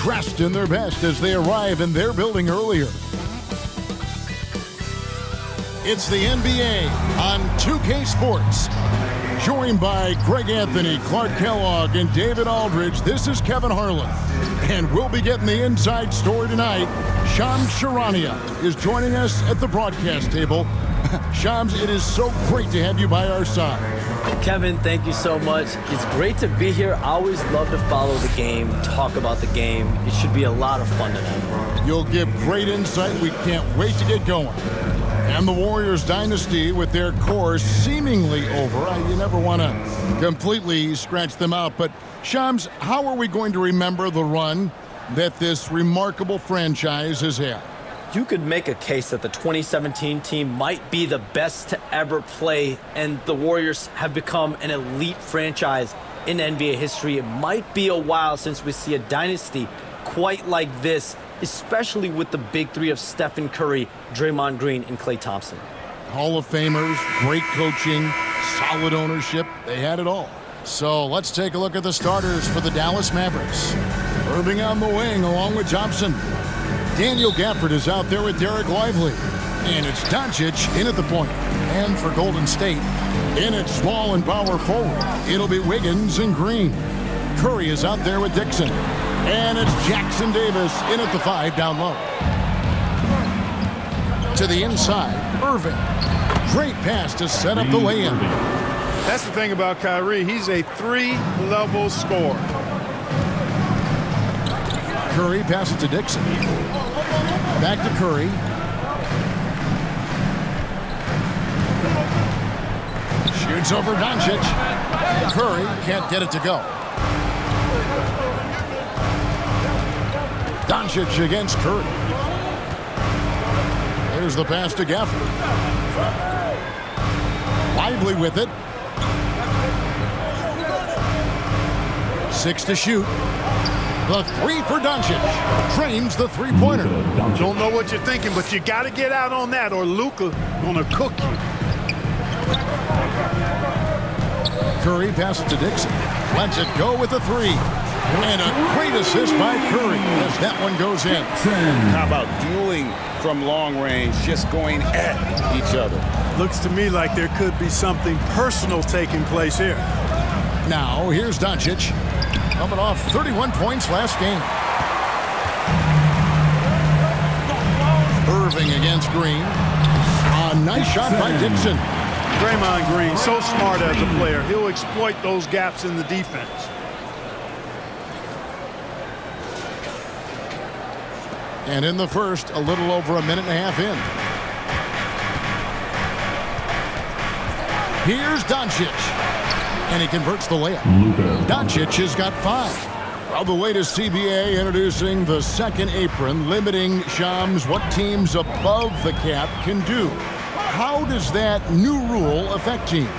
dressed in their best as they arrive in their building earlier. It's the NBA on 2K Sports. Joined by Greg Anthony, Clark Kellogg, and David Aldridge, this is Kevin Harlan. And we'll be getting the inside story tonight. Shams Charania is joining us at the broadcast table. Shams, it is so great to have you by our side. Kevin, thank you so much. It's great to be here. I always love to follow the game, talk about the game. It should be a lot of fun tonight. You'll give great insight. We can't wait to get going. And the Warriors dynasty, with their core seemingly over. You never want to completely scratch them out. But, Shams, how are we going to remember the run that this remarkable franchise has had? You could make a case that the 2017 team might be the best to ever play, and the Warriors have become an elite franchise in NBA history. It might be a while since we see a dynasty quite like this, especially with the big three of Stephen Curry, Draymond Green, and Klay Thompson. Hall of Famers, great coaching, solid ownership. They had it all. So let's take a look at the starters for the Dallas Mavericks. Irving on the wing along with Thompson. Daniel Gafford is out there with Derek Lively. And it's Doncic in at the point. And for Golden State, in at small and power forward, it'll be Wiggins and Green. Curry is out there with Dixon. And it's Jackson Davis in at the 5 down low. To the inside, Irving. Great pass to set up the lay-in. That's the thing about Kyrie. He's a three-level scorer. Curry passes to Dixon. Back to Curry. Shoots over Doncic. Curry can't get it to go. Doncic against Curry. There's the pass to Gafford. Lively with it. 6 to shoot. The 3 for Doncic. Trains the three-pointer. Don't know what you're thinking, but you got to get out on that or Luka gonna cook you. Curry passes to Dixon. Lets it go with a 3. And a great assist by Curry as that one goes in. How about dueling from long range, just going at each other? Looks to me like there could be something personal taking place here. Now, here's Doncic. Coming off 31 points last game. Irving against Green. A nice shot by Dixon. Draymond Green, so smart as a player. He'll exploit those gaps in the defense. And in the first, a little over a minute and a half in. Here's Doncic. And he converts the layup. Doncic has got 5. Well, the latest CBA introducing the second apron, limiting Shams what teams above the cap can do. How does that new rule affect teams?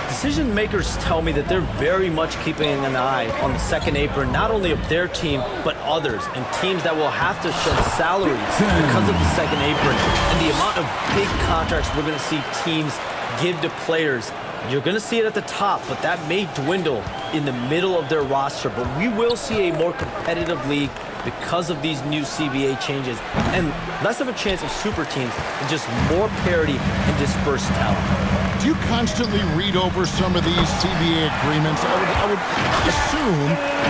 Decision makers tell me that they're very much keeping an eye on the second apron, not only of their team, but others, and teams that will have to shed salaries because of the second apron. And the amount of big contracts we're going to see teams give to players. You're going to see it at the top, but that may dwindle in the middle of their roster. But we will see a more competitive league because of these new CBA changes and less of a chance of super teams and just more parity and dispersed talent. Do you constantly read over some of these CBA agreements? I would assume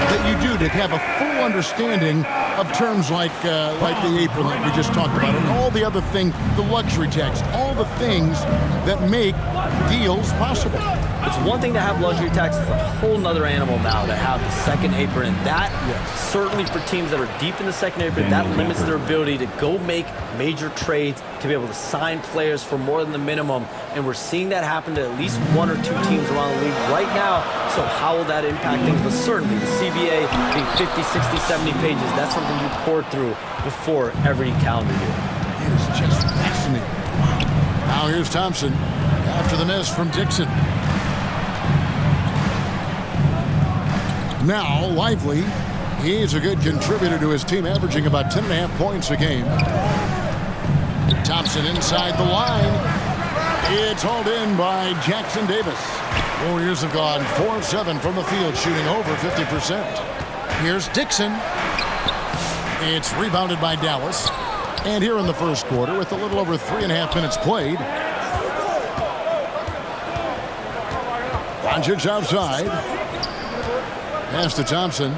that you do, to have a full understanding of terms like the apron that we just talked about, and all the other things, the luxury tax, all the things that make deals possible. It's one thing to have luxury tax. It's a whole nother animal now to have the second apron. And that, certainly for teams that are deep in the second apron, that limits their ability to go make major trades, to be able to sign players for more than the minimum. And we're seeing that happen to at least 1 or 2 teams around the league right now. So how will that impact things? But certainly the CBA being 50, 60, 70 pages, that's something you pour through before every calendar year. It is just fascinating. Wow. Now here's Thompson after the miss from Dixon. Now Lively, he's a good contributor to his team, averaging about 10.5 points a game. Thompson inside the line. It's hauled in by Jackson Davis. Warriors have gone 4 of 7 from the field, shooting over 50%. Here's Dixon. It's rebounded by Dallas. And here in the first quarter, with a little over 3.5 minutes played, Doncic outside. Pass to Thompson.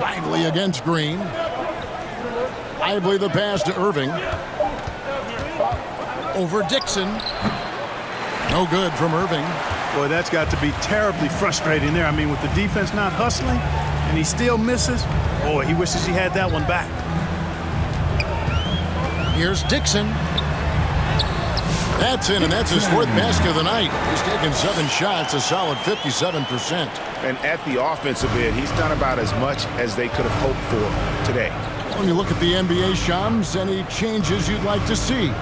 Lively against Green. Lively the pass to Irving. Over Dixon. No good from Irving. Boy, that's got to be terribly frustrating there. I mean, with the defense not hustling and he still misses, boy, he wishes he had that one back. Here's Dixon. That's in, and that's his fourth basket of the night. He's taken 7 shots, a solid 57%. And at the offensive end, he's done about as much as they could have hoped for today. When you look at the NBA, Shams, any changes you'd like to see?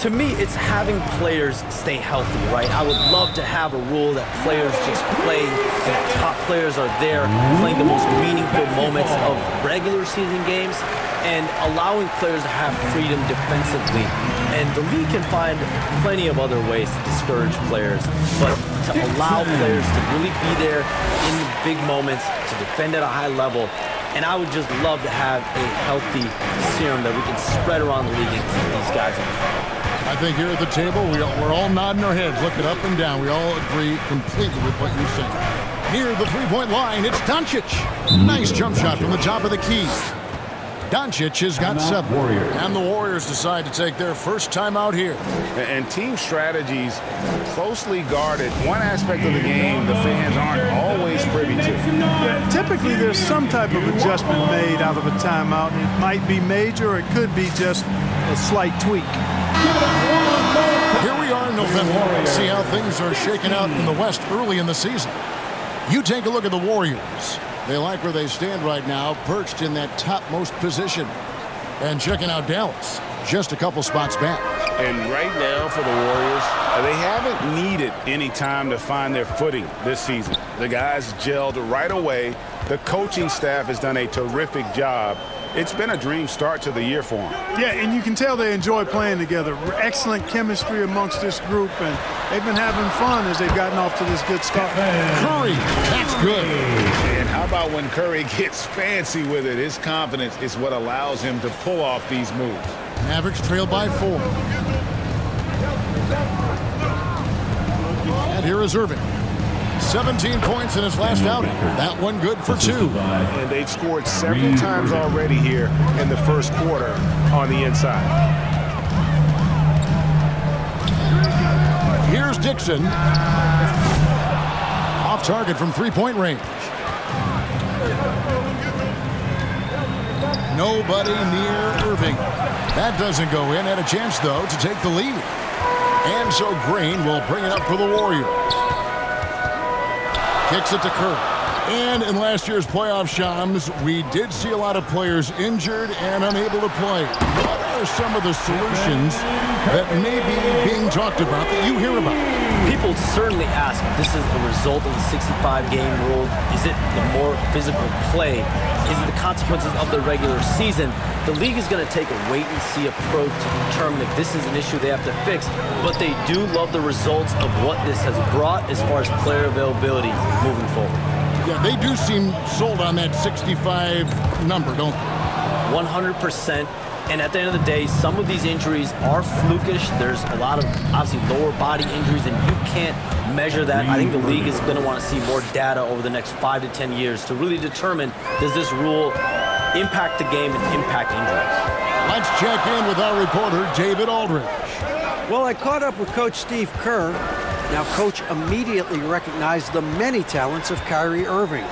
To me, it's having players stay healthy, right? I would love to have a rule that players just play, and top players are there playing the most meaningful moments of regular season games and allowing players to have freedom defensively. And the league can find plenty of other ways to discourage players, but to allow players to really be there in the big moments, to defend at a high level. And I would just love to have a healthy serum that we can spread around the league and keep these guys in front. I think here at the table, we're all nodding our heads, looking up and down. We all agree completely with what you're saying. Near the three-point line, it's Doncic. Nice jump shot from the top of the key. Doncic has got 7. And the Warriors decide to take their first time out here. And team strategies closely guarded. One aspect of the game the fans aren't always privy to. Typically, there's some type of adjustment made out of a timeout. It might be major, or it could be just a slight tweak. Here we are in November. Let's see how things are shaking out in the West early in the season. You take a look at the Warriors. They like where they stand right now, perched in that topmost position. And checking out Dallas, just a couple spots back. And right now for the Warriors, they haven't needed any time to find their footing this season. The guys gelled right away. The coaching staff has done a terrific job. It's been a dream start to the year for them. Yeah, and you can tell they enjoy playing together. Excellent chemistry amongst this group, and they've been having fun as they've gotten off to this good start. Curry, that's good. And how about when Curry gets fancy with it? His confidence is what allows him to pull off these moves. Mavericks trail by 4. And here is Irving. 17 points in his last outing. That one good for 2. And they've scored several times already here in the first quarter on the inside. Here's Dixon. Off target from 3-point range. Nobody near Irving. That doesn't go in. Had a chance, though, to take the lead. And so Green will bring it up for the Warriors. Kicks it to Kerr. And in last year's playoff, Shams, we did see a lot of players injured and unable to play. What are some of the solutions that may be being talked about that you hear about? People certainly ask if this is a result of the 65-game rule. Is it the more physical play? Is it the consequences of the regular season? The league is going to take a wait-and-see approach to determine if this is an issue they have to fix. But they do love the results of what this has brought as far as player availability moving forward. Yeah, they do seem sold on that 65 number, don't they? 100%. And at the end of the day, some of these injuries are flukish. There's a lot of, obviously, lower body injuries, and you can't measure that. I think the league is going to want to see more data over the next 5 to 10 years to really determine, does this rule impact the game and impact injuries? Let's check in with our reporter, David Aldridge. Well, I caught up with Coach Steve Kerr. Now, Coach immediately recognized the many talents of Kyrie Irving.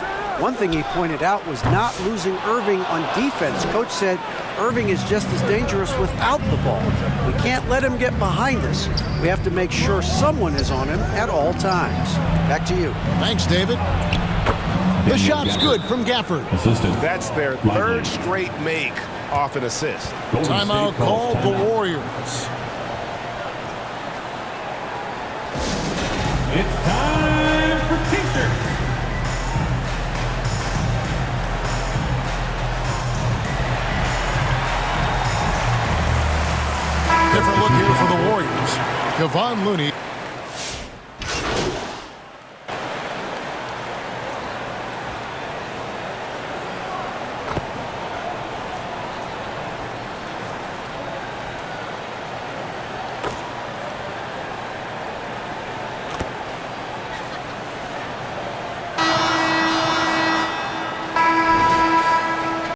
One thing he pointed out was not losing Irving on defense. Coach said Irving is just as dangerous without the ball. We can't let him get behind us. We have to make sure someone is on him at all times. Back to you. Thanks, David. The shot's good from Gafford. That's their third straight make off an assist. Timeout called the Warriors. It's time for T-shirt. Different look here for the Warriors. Kevon Looney.